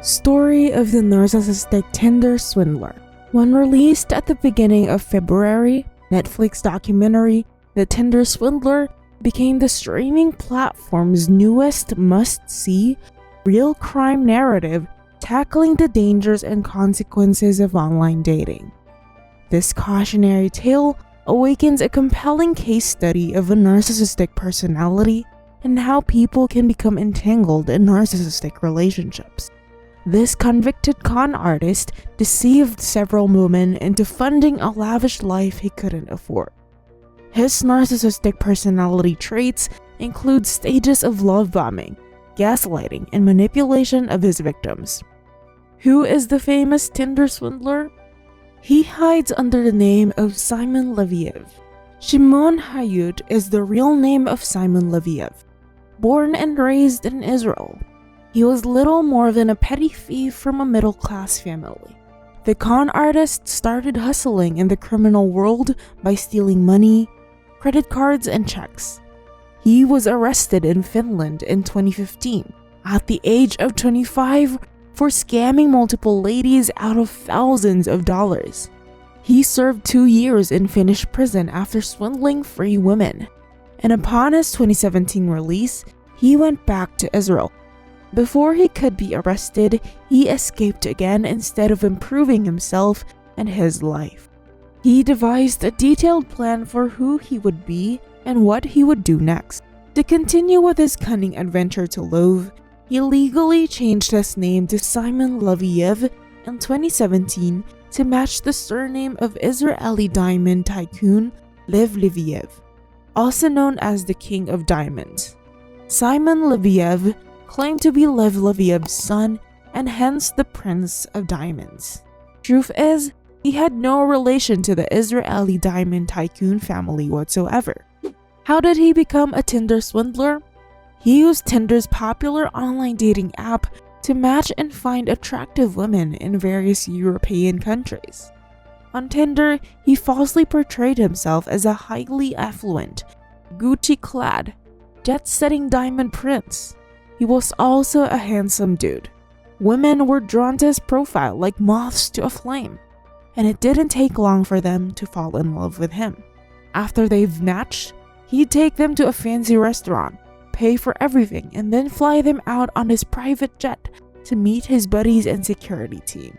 Story of the Narcissistic Tinder Swindler. When released at the beginning of February, Netflix documentary The Tinder Swindler became the streaming platform's newest must-see real crime narrative tackling the dangers and consequences of online dating. This cautionary tale awakens a compelling case study of a narcissistic personality and how people can become entangled in narcissistic relationships. This convicted con artist deceived several women into funding a lavish life he couldn't afford. His narcissistic personality traits include stages of love bombing, gaslighting, and manipulation of his victims. Who is the famous Tinder swindler? He hides under the name of Simon Leviev. Shimon Hayut is the real name of Simon Leviev. Born and raised in Israel, he was little more than a petty thief from a middle-class family. The con artist started hustling in the criminal world by stealing money, credit cards, and checks. He was arrested in Finland in 2015 at the age of 25 for scamming multiple ladies out of thousands of dollars. He served 2 years in Finnish prison after swindling 3 women, and upon his 2017 release, he went back to Israel. Before he could be arrested, he escaped again instead of improving himself and his life. He devised a detailed plan for who he would be and what he would do next. To continue with his cunning adventure to Love, he legally changed his name to Simon Leviev in 2017 to match the surname of Israeli diamond tycoon Lev Leviev, also known as the King of Diamonds. Simon Leviev claimed to be Lev Leviev's son and hence the Prince of Diamonds. Truth is, he had no relation to the Israeli diamond tycoon family whatsoever. How did he become a Tinder swindler? He used Tinder's popular online dating app to match and find attractive women in various European countries. On Tinder, he falsely portrayed himself as a highly affluent, Gucci-clad, jet-setting diamond prince. He was also a handsome dude. Women were drawn to his profile like moths to a flame, and it didn't take long for them to fall in love with him. After they've matched, he'd take them to a fancy restaurant, pay for everything, and then fly them out on his private jet to meet his buddies and security team.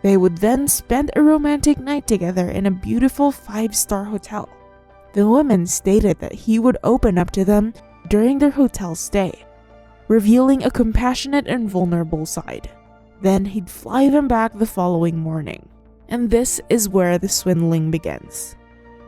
They would then spend a romantic night together in a beautiful 5-star hotel. The women stated that he would open up to them during their hotel stay, revealing a compassionate and vulnerable side. Then he'd fly them back the following morning. And this is where the swindling begins.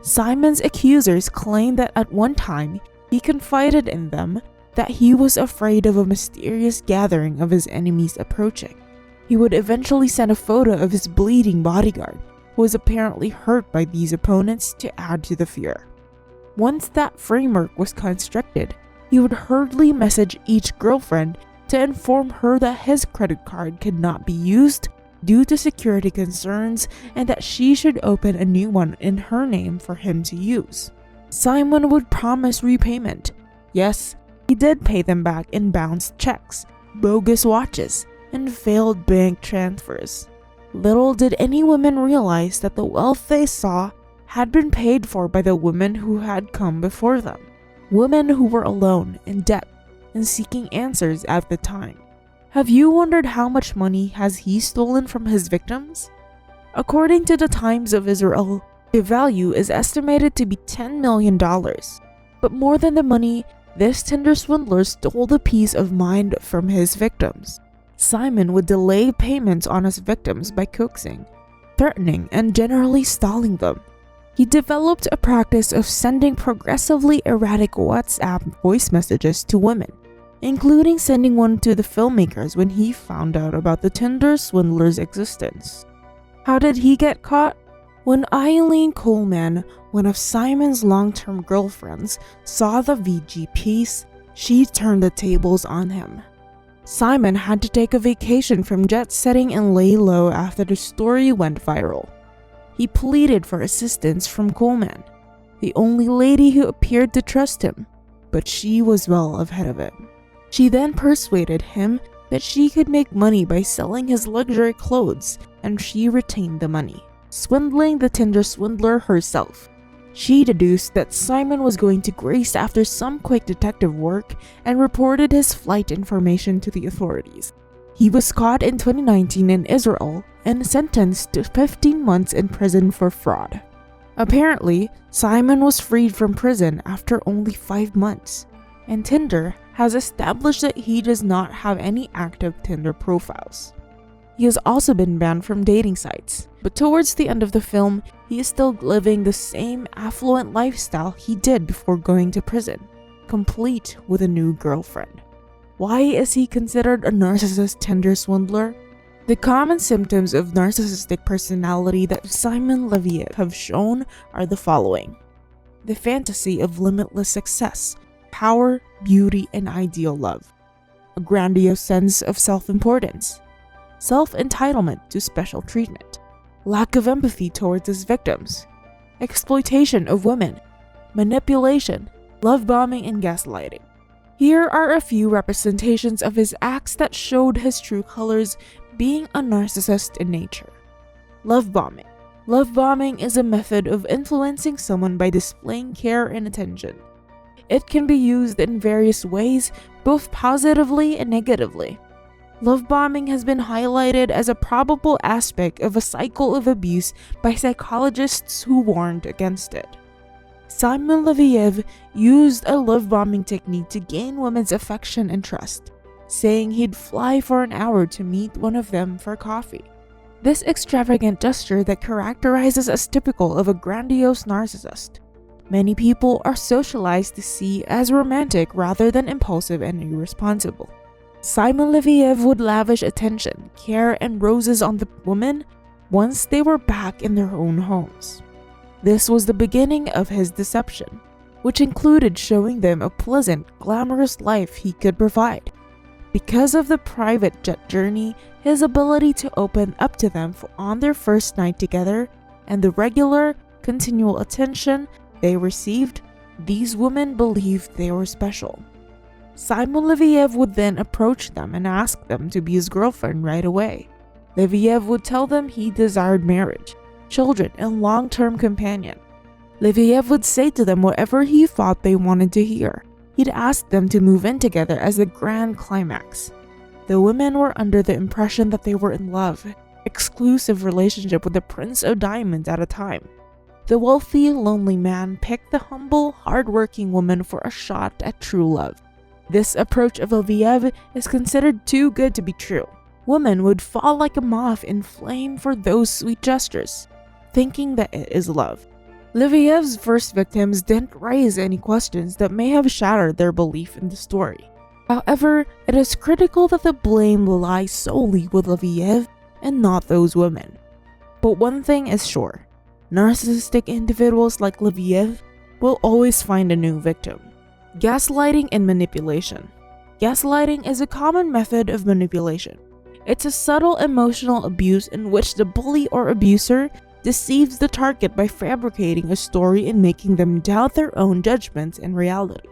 Simon's accusers claim that at one time, he confided in them that he was afraid of a mysterious gathering of his enemies approaching. He would eventually send a photo of his bleeding bodyguard, who was apparently hurt by these opponents, to add to the fear. Once that framework was constructed, he would hurriedly message each girlfriend to inform her that his credit card could not be used due to security concerns and that she should open a new one in her name for him to use. Simon would promise repayment. Yes, he did pay them back in bounced checks, bogus watches, and failed bank transfers. Little did any women realize that the wealth they saw had been paid for by the women who had come before them. Women who were alone, in debt, and seeking answers at the time. Have you wondered how much money has he stolen from his victims? According to the Times of Israel, the value is estimated to be $10 million. But more than the money, this Tinder swindler stole the peace of mind from his victims. Simon would delay payments on his victims by coaxing, threatening, and generally stalling them. He developed a practice of sending progressively erratic WhatsApp voice messages to women, including sending one to the filmmakers when he found out about the Tinder swindler's existence. How did he get caught? When Eileen Coleman, one of Simon's long-term girlfriends, saw the VG piece, she turned the tables on him. Simon had to take a vacation from jet setting and lay low after the story went viral. He pleaded for assistance from Coleman, the only lady who appeared to trust him, but she was well ahead of him. She then persuaded him that she could make money by selling his luxury clothes, and she retained the money, swindling the Tinder swindler herself. She deduced that Simon was going to Greece after some quick detective work and reported his flight information to the authorities. He was caught in 2019 in Israel and sentenced to 15 months in prison for fraud. Apparently, Simon was freed from prison after only 5 months, and Tinder has established that he does not have any active Tinder profiles. He has also been banned from dating sites, but towards the end of the film, he is still living the same affluent lifestyle he did before going to prison, complete with a new girlfriend. Why is he considered a narcissist Tinder swindler? The common symptoms of narcissistic personality that Simon Leviev have shown are the following: the fantasy of limitless success, power, beauty, and ideal love, a grandiose sense of self-importance, self-entitlement to special treatment, lack of empathy towards his victims, exploitation of women, manipulation, love bombing, and gaslighting. Here are a few representations of his acts that showed his true colors, being a narcissist in nature. Love bombing. Love bombing is a method of influencing someone by displaying care and attention. It can be used in various ways, both positively and negatively. Love bombing has been highlighted as a probable aspect of a cycle of abuse by psychologists who warned against it. Simon Leviev used a love bombing technique to gain women's affection and trust, saying he'd fly for an hour to meet one of them for coffee. This extravagant gesture that characterizes as typical of a grandiose narcissist. Many people are socialized to see as romantic rather than impulsive and irresponsible. Simon Leviev would lavish attention, care, and roses on the women once they were back in their own homes. This was the beginning of his deception, which included showing them a pleasant, glamorous life he could provide. Because of the private jet journey, his ability to open up to them on their first night together, and the regular, continual attention they received, these women believed they were special. Simon Leviev would then approach them and ask them to be his girlfriend right away. Leviev would tell them he desired marriage, children, and long-term companion. Leviev would say to them whatever he thought they wanted to hear. He'd ask them to move in together as the grand climax. The women were under the impression that they were in love, exclusive relationship with the Prince of Diamonds at a time. The wealthy, lonely man picked the humble, hard-working woman for a shot at true love. This approach of Leviev is considered too good to be true. Women would fall like a moth in flame for those sweet gestures, thinking that it is love. Leviev's first victims didn't raise any questions that may have shattered their belief in the story. However, it is critical that the blame lies solely with Leviev and not those women. But one thing is sure, narcissistic individuals like Leviev will always find a new victim. Gaslighting and manipulation. Gaslighting is a common method of manipulation. It's a subtle emotional abuse in which the bully or abuser deceives the target by fabricating a story and making them doubt their own judgments and reality.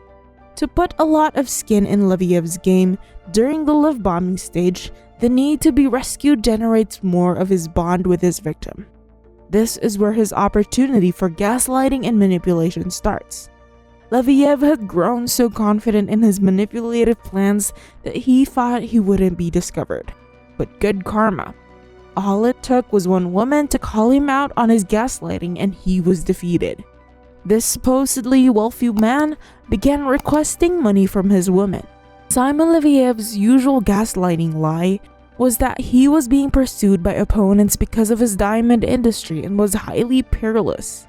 To put a lot of skin in Leviev's game, during the love bombing stage, the need to be rescued generates more of his bond with his victim. This is where his opportunity for gaslighting and manipulation starts. Leviev had grown so confident in his manipulative plans that he thought he wouldn't be discovered. But good karma. All it took was one woman to call him out on his gaslighting and he was defeated. This supposedly wealthy man began requesting money from his woman. Simon Leviev's usual gaslighting lie was that he was being pursued by opponents because of his diamond industry and was highly perilous.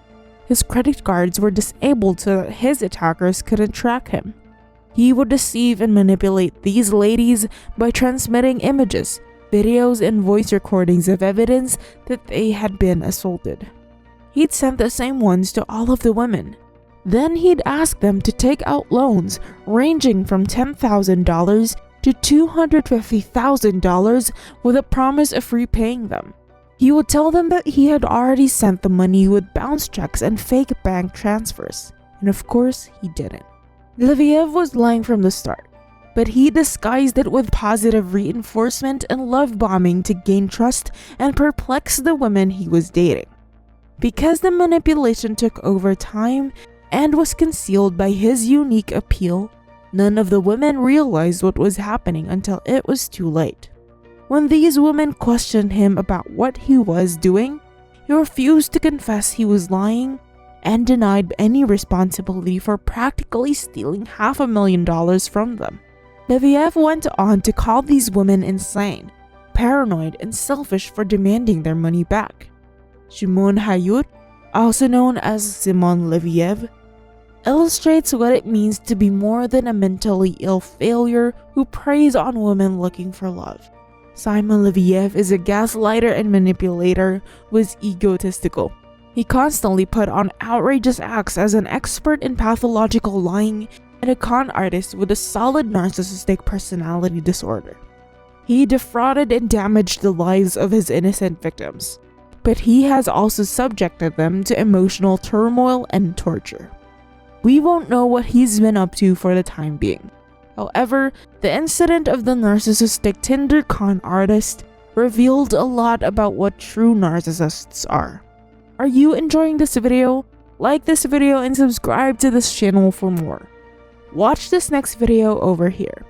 His credit cards were disabled so that his attackers couldn't track him. He would deceive and manipulate these ladies by transmitting images, videos, and voice recordings of evidence that they had been assaulted. He'd sent the same ones to all of the women. Then he'd ask them to take out loans ranging from $10,000 to $250,000 with a promise of repaying them. He would tell them that he had already sent the money with bounce checks and fake bank transfers. And of course, he didn't. Leviev was lying from the start. but he disguised it with positive reinforcement and love bombing to gain trust and perplex the women he was dating. Because the manipulation took over time and was concealed by his unique appeal, none of the women realized what was happening until it was too late. When these women questioned him about what he was doing, he refused to confess he was lying and denied any responsibility for practically stealing $500,000 from them. Leviev went on to call these women insane, paranoid, and selfish for demanding their money back. Shimon Hayut, also known as Simon Leviev, illustrates what it means to be more than a mentally ill failure who preys on women looking for love. Simon Leviev is a gaslighter and manipulator who is egotistical. He constantly put on outrageous acts as an expert in pathological lying and a con artist with a solid narcissistic personality disorder. He defrauded and damaged the lives of his innocent victims, but he has also subjected them to emotional turmoil and torture. We won't know what he's been up to for the time being. However, the incident of the narcissistic Tinder con artist revealed a lot about what true narcissists are. Are you enjoying this video? Like this video and subscribe to this channel for more. Watch this next video over here.